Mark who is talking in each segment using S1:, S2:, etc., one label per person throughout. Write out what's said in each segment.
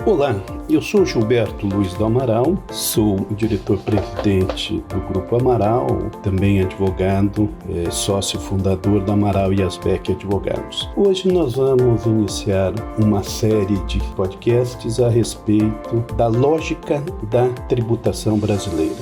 S1: Olá, eu sou Gilberto Luiz do Amaral, sou o diretor-presidente do Grupo Amaral, também advogado, sócio fundador da Amaral e Asbeck Advogados. Hoje nós vamos iniciar uma série de podcasts a respeito da lógica da tributação brasileira.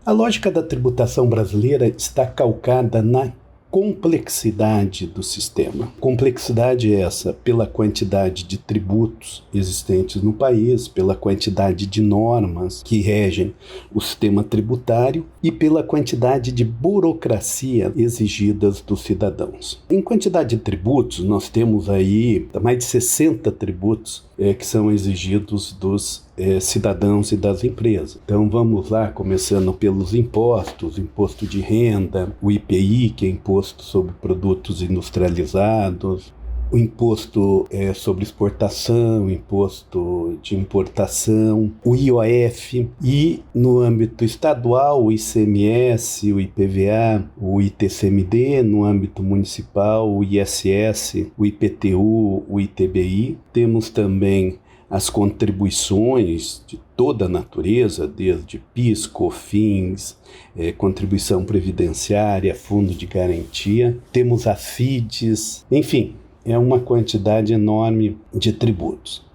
S1: A lógica da tributação brasileira está calcada na complexidade do sistema. Complexidade essa pela quantidade de tributos existentes no país, pela quantidade de normas que regem o sistema tributário e pela quantidade de burocracia exigidas dos cidadãos. Em quantidade de tributos, nós temos aí mais de 60 tributos que são exigidos dos cidadãos e das empresas. Então vamos lá, começando pelos impostos, imposto de renda, o IPI, que é imposto sobre produtos industrializados, o imposto sobre exportação, o imposto de importação, o IOF e, no âmbito estadual, o ICMS, o IPVA, o ITCMD, no âmbito municipal, o ISS, o IPTU, o ITBI. Temos também as contribuições de toda a natureza, desde PIS, COFINS, contribuição previdenciária, fundo de garantia, temos a FIDES, enfim, é uma quantidade enorme de tributos.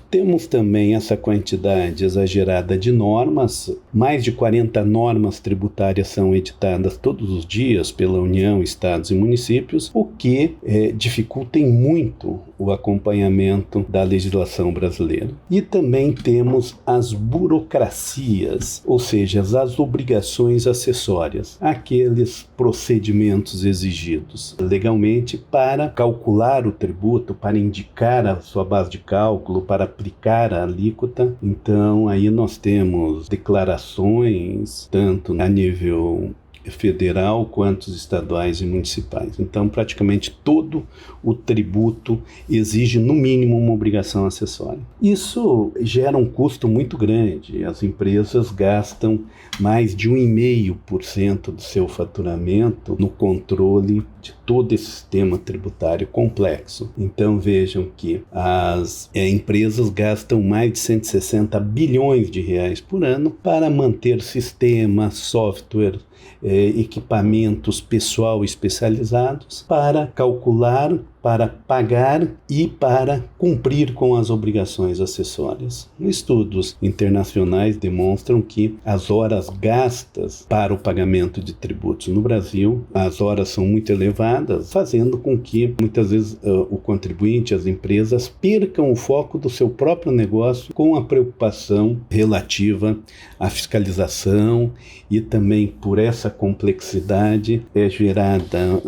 S1: Temos também essa quantidade exagerada de normas, mais de 40 normas tributárias são editadas todos os dias pela União, estados e municípios, o que dificulta muito o acompanhamento da legislação brasileira. E também temos as burocracias, ou seja, as obrigações acessórias, aqueles procedimentos exigidos legalmente para calcular o tributo, para indicar a sua base de cálculo, para aplicar a alíquota. Então aí nós temos declarações tanto a nível federal quanto estaduais e municipais. Então praticamente todo o tributo exige no mínimo uma obrigação acessória. Isso gera um custo muito grande. As empresas gastam mais de 1,5% do seu faturamento no controle de todo esse sistema tributário complexo. Então vejam que as empresas gastam mais de 160 bilhões de reais por ano para manter sistemas, software, equipamentos pessoal especializados para calcular, para pagar e para cumprir com as obrigações acessórias. Estudos internacionais demonstram que as horas gastas para o pagamento de tributos no Brasil, as horas são muito elevadas, fazendo com que muitas vezes o contribuinte, as empresas, percam o foco do seu próprio negócio com a preocupação relativa à fiscalização e também por essa complexidade é gerada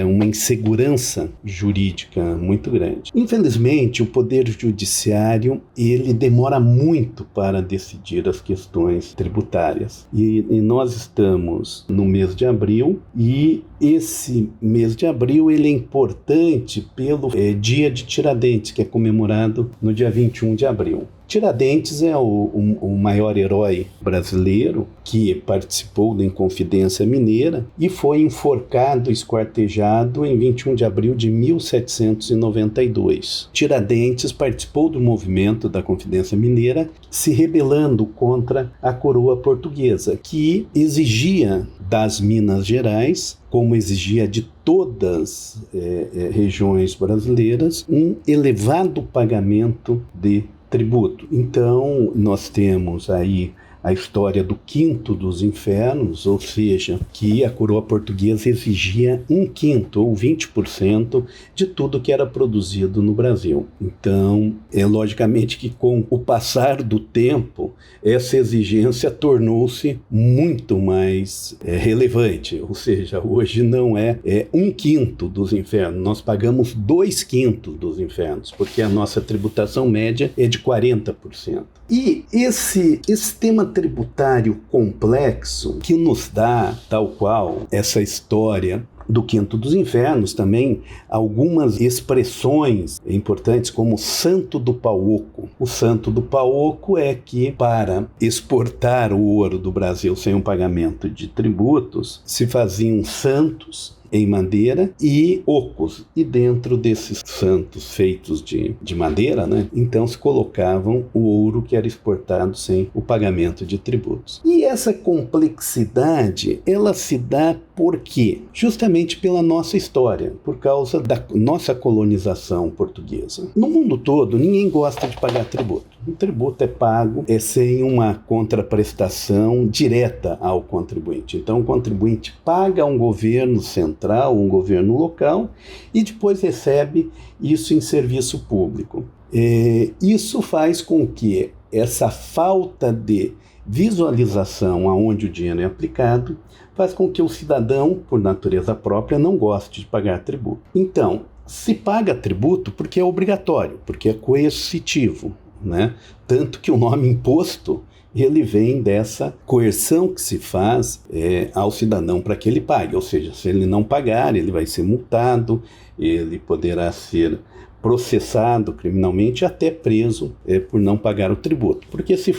S1: uma insegurança jurídica muito grande. Infelizmente, o Poder Judiciário ele demora muito para decidir as questões tributárias. E nós estamos no mês de abril e esse mês de abril ele é importante pelo Dia de Tiradentes, que é comemorado no dia 21 de abril. Tiradentes é o maior herói brasileiro que participou da Inconfidência Mineira e foi enforcado, esquartejado em 21 de abril de 1792. Tiradentes participou do movimento da Confidência Mineira, se rebelando contra a coroa portuguesa, que exigia das Minas Gerais, como exigia de todas as regiões brasileiras, um elevado pagamento de tributo. Então, nós temos aí a história do quinto dos infernos, ou seja, que a coroa portuguesa exigia 1/5 ou 20% de tudo que era produzido no Brasil. Então, logicamente que com o passar do tempo, essa exigência tornou-se muito mais relevante, ou seja, hoje não é 1/5 dos infernos, nós pagamos 2/5 dos infernos, porque a nossa tributação média é de 40%. E esse sistema tributário complexo que nos dá, tal qual essa história do Quinto dos Infernos, também algumas expressões importantes como Santo do Pau Oco. O Santo do Pau Oco é que para exportar o ouro do Brasil sem um pagamento de tributos, se faziam santos em madeira e ocos. E dentro desses santos feitos de madeira, né, então se colocavam o ouro que era exportado sem o pagamento de tributos. E essa complexidade, ela se dá por quê? Justamente pela nossa história, por causa da nossa colonização portuguesa. No mundo todo, ninguém gosta de pagar tributo. O tributo é pago sem uma contraprestação direta ao contribuinte. Então, o contribuinte paga a um governo central, um governo local, e depois recebe isso em serviço público. Isso faz com que essa falta de visualização aonde o dinheiro é aplicado faz com que o cidadão, por natureza própria, não goste de pagar tributo. Então, se paga tributo porque é obrigatório, porque é coercitivo, né? Tanto que o nome imposto, ele vem dessa coerção que se faz ao cidadão para que ele pague. Ou seja, se ele não pagar, ele vai ser multado, ele poderá ser processado criminalmente, até preso por não pagar o tributo. Porque se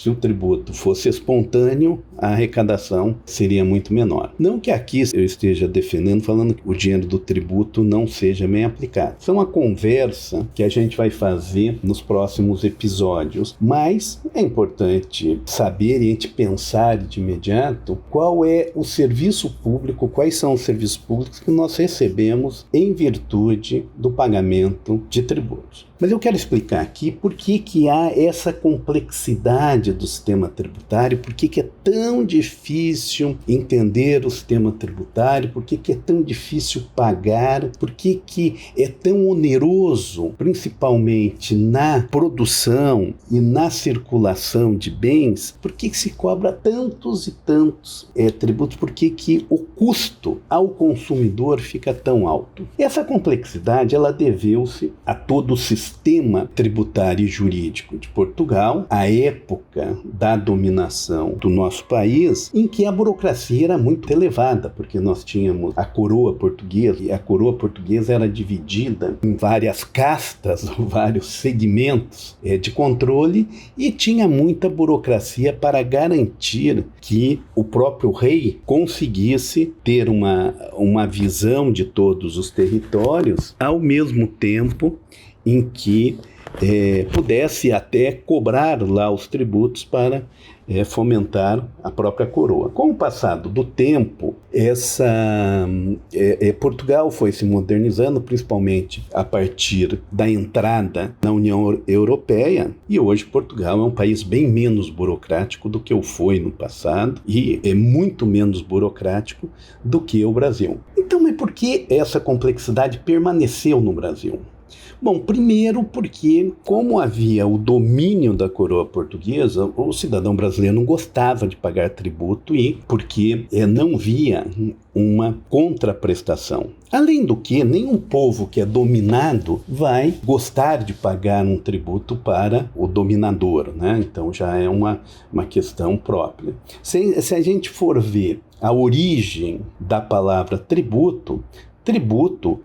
S1: o tributo fosse espontâneo, a arrecadação seria muito menor. Não que aqui eu esteja defendendo, falando que o dinheiro do tributo não seja bem aplicado. Isso é uma conversa que a gente vai fazer nos próximos episódios, mas é importante saber e a gente pensar de imediato qual é o serviço público, quais são os serviços públicos que nós recebemos em virtude do pagamento de tributos. Mas eu quero explicar aqui por que há essa complexidade do sistema tributário, por que é tão difícil entender o sistema tributário, por que é tão difícil pagar, por que é tão oneroso, principalmente na produção e na circulação de bens, por que se cobra tantos e tantos tributos, por que o custo ao consumidor fica tão alto. Essa complexidade, ela deveu-se a todo o sistema tributário e jurídico de Portugal, à época da dominação do nosso país, em que a burocracia era muito elevada, porque nós tínhamos a coroa portuguesa, e a coroa portuguesa era dividida em várias castas, vários segmentos de controle, e tinha muita burocracia para garantir que o próprio rei conseguisse ter uma visão de todos os territórios, ao mesmo tempo em que pudesse até cobrar lá os tributos para fomentar a própria coroa. Com o passado do tempo, Portugal foi se modernizando, principalmente a partir da entrada na União Europeia, e hoje Portugal é um país bem menos burocrático do que o foi no passado, e é muito menos burocrático do que o Brasil. Então, mas por que essa complexidade permaneceu no Brasil? Bom, primeiro porque, como havia o domínio da coroa portuguesa, o cidadão brasileiro não gostava de pagar tributo e porque não via uma contraprestação. Além do que, nenhum povo que é dominado vai gostar de pagar um tributo para o dominador, né? Então já é uma questão própria. Se a gente for ver a origem da palavra tributo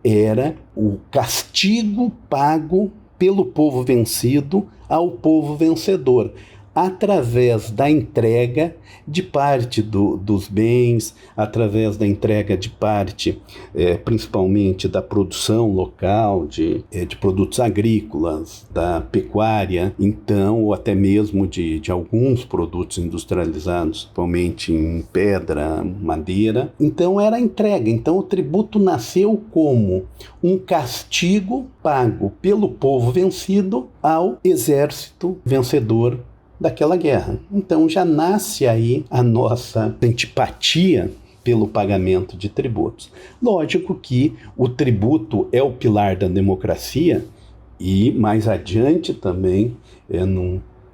S1: era o castigo pago pelo povo vencido ao povo vencedor, através da entrega de parte dos bens, através da entrega de parte, principalmente da produção local, de produtos agrícolas, da pecuária, então, ou até mesmo de alguns produtos industrializados, principalmente em pedra, madeira. Então, era a entrega. Então, o tributo nasceu como um castigo pago pelo povo vencido ao exército vencedor daquela guerra. Então já nasce aí a nossa antipatia pelo pagamento de tributos. Lógico que o tributo é o pilar da democracia e mais adiante também,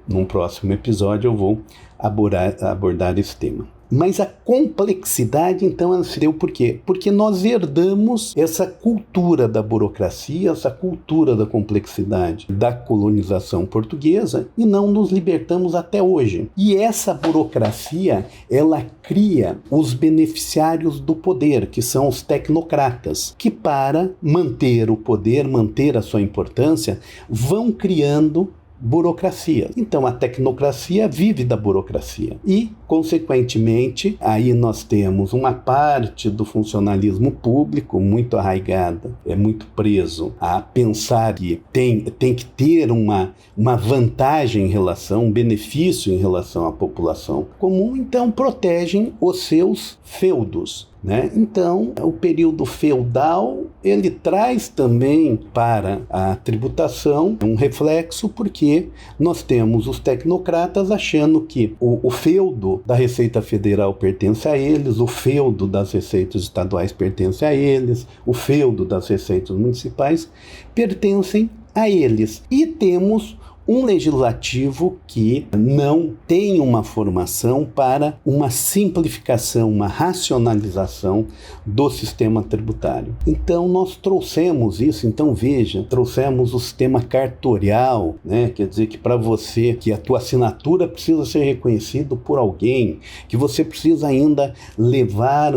S1: num próximo episódio, eu vou abordar esse tema. Mas a complexidade, então, ela se deu por quê? Porque nós herdamos essa cultura da burocracia, essa cultura da complexidade da colonização portuguesa e não nos libertamos até hoje. E essa burocracia, ela cria os beneficiários do poder, que são os tecnocratas, que para manter o poder, manter a sua importância, vão criando burocracia. Então a tecnocracia vive da burocracia e, consequentemente, aí nós temos uma parte do funcionalismo público muito arraigada, muito preso a pensar que tem que ter uma vantagem em relação, um benefício em relação à população comum, então protegem os seus feudos. Então, o período feudal, ele traz também para a tributação um reflexo, porque nós temos os tecnocratas achando que o feudo da Receita Federal pertence a eles, o feudo das receitas estaduais pertence a eles, o feudo das receitas municipais pertencem a eles. E temos um legislativo que não tem uma formação para uma simplificação, uma racionalização do sistema tributário. Então nós trouxemos isso, então veja, trouxemos o sistema cartorial, quer dizer que para você, que a tua assinatura precisa ser reconhecida por alguém, que você precisa ainda levar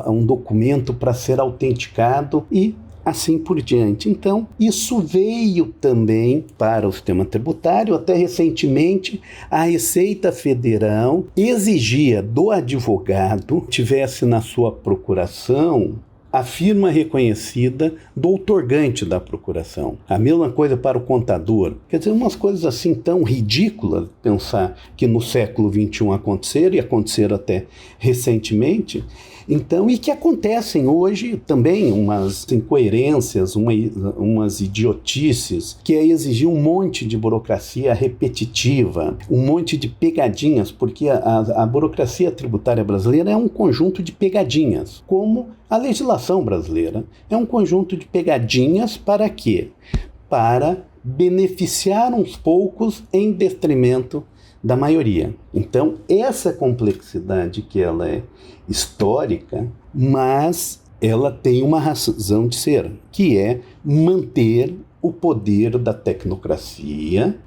S1: um documento para ser autenticado e assim por diante. Então, isso veio também para o sistema tributário. Até recentemente, a Receita Federal exigia do advogado que tivesse na sua procuração a firma reconhecida do outorgante da procuração. A mesma coisa para o contador. Quer dizer, umas coisas assim tão ridículas, pensar que no século XXI aconteceram, e aconteceram até recentemente, então, e que acontecem hoje também umas incoerências, umas idiotices, que é exigir um monte de burocracia repetitiva, um monte de pegadinhas, porque a burocracia tributária brasileira é um conjunto de pegadinhas, como a legislação brasileira é um conjunto de pegadinhas para quê? Para beneficiar uns poucos em detrimento da maioria. Então, essa complexidade que ela é histórica, mas ela tem uma razão de ser, que é manter o poder da tecnocracia,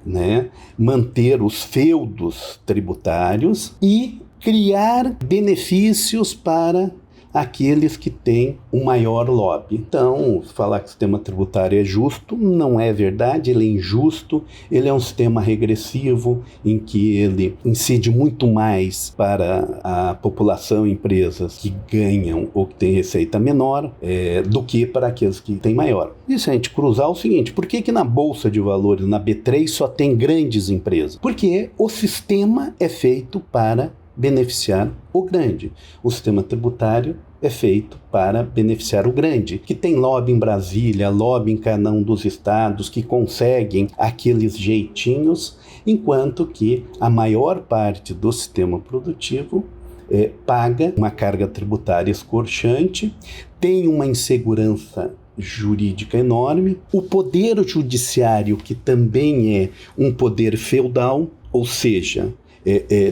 S1: manter os feudos tributários e criar benefícios para aqueles que têm um maior lobby. Então, falar que o sistema tributário é justo não é verdade, ele é injusto, ele é um sistema regressivo em que ele incide muito mais para a população e empresas que ganham ou que têm receita menor do que para aqueles que têm maior. E se a gente cruzar o seguinte, por que na Bolsa de Valores, na B3, só tem grandes empresas? Porque o sistema é feito para beneficiar o grande. O sistema tributário é feito para beneficiar o grande, que tem lobby em Brasília, lobby em cada um dos estados, que conseguem aqueles jeitinhos, enquanto que a maior parte do sistema produtivo paga uma carga tributária escorchante, tem uma insegurança jurídica enorme, o poder judiciário, que também é um poder feudal, ou seja,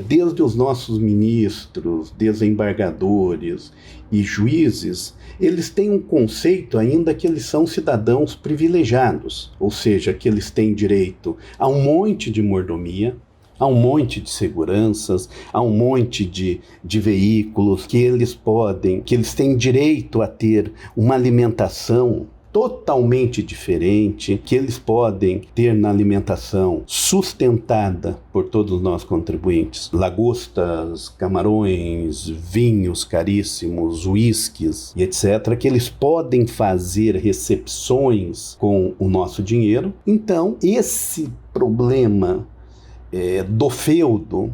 S1: desde os nossos ministros, desembargadores e juízes, eles têm um conceito ainda que eles são cidadãos privilegiados, ou seja, que eles têm direito a um monte de mordomia, a um monte de seguranças, a um monte de veículos, que eles têm direito a ter uma alimentação totalmente diferente, que eles podem ter na alimentação sustentada por todos nós contribuintes. Lagostas, camarões, vinhos caríssimos, uísques e etc., que eles podem fazer recepções com o nosso dinheiro. Então, esse problema do feudo,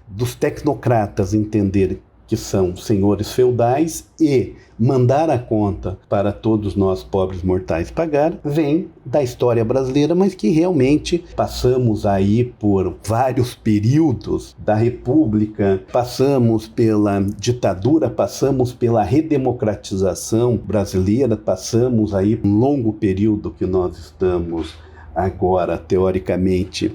S1: dos tecnocratas entender que são senhores feudais e mandar a conta para todos nós pobres mortais pagar, vem da história brasileira, mas que realmente passamos aí por vários períodos da República, passamos pela ditadura, passamos pela redemocratização brasileira, passamos aí um longo período que nós estamos agora, teoricamente,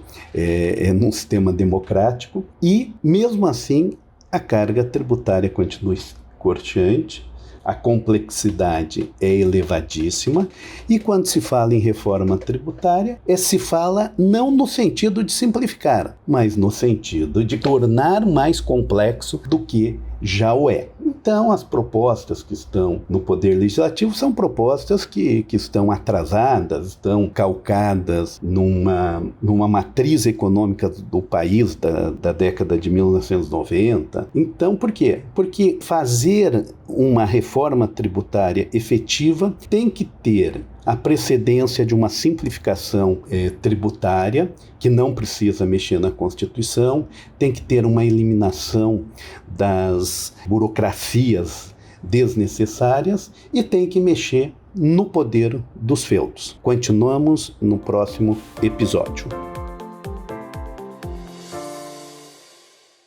S1: num sistema democrático, e mesmo assim a carga tributária continua escorchante, a complexidade é elevadíssima, e quando se fala em reforma tributária, se fala não no sentido de simplificar, mas no sentido de tornar mais complexo do que já o é. Então, as propostas que estão no Poder Legislativo são propostas que estão atrasadas, estão calcadas numa matriz econômica do país da década de 1990. Então, por quê? Porque fazer uma reforma tributária efetiva tem que ter a precedência de uma simplificação tributária, que não precisa mexer na Constituição, tem que ter uma eliminação das burocracias desnecessárias e tem que mexer no poder dos feudos. Continuamos no próximo episódio.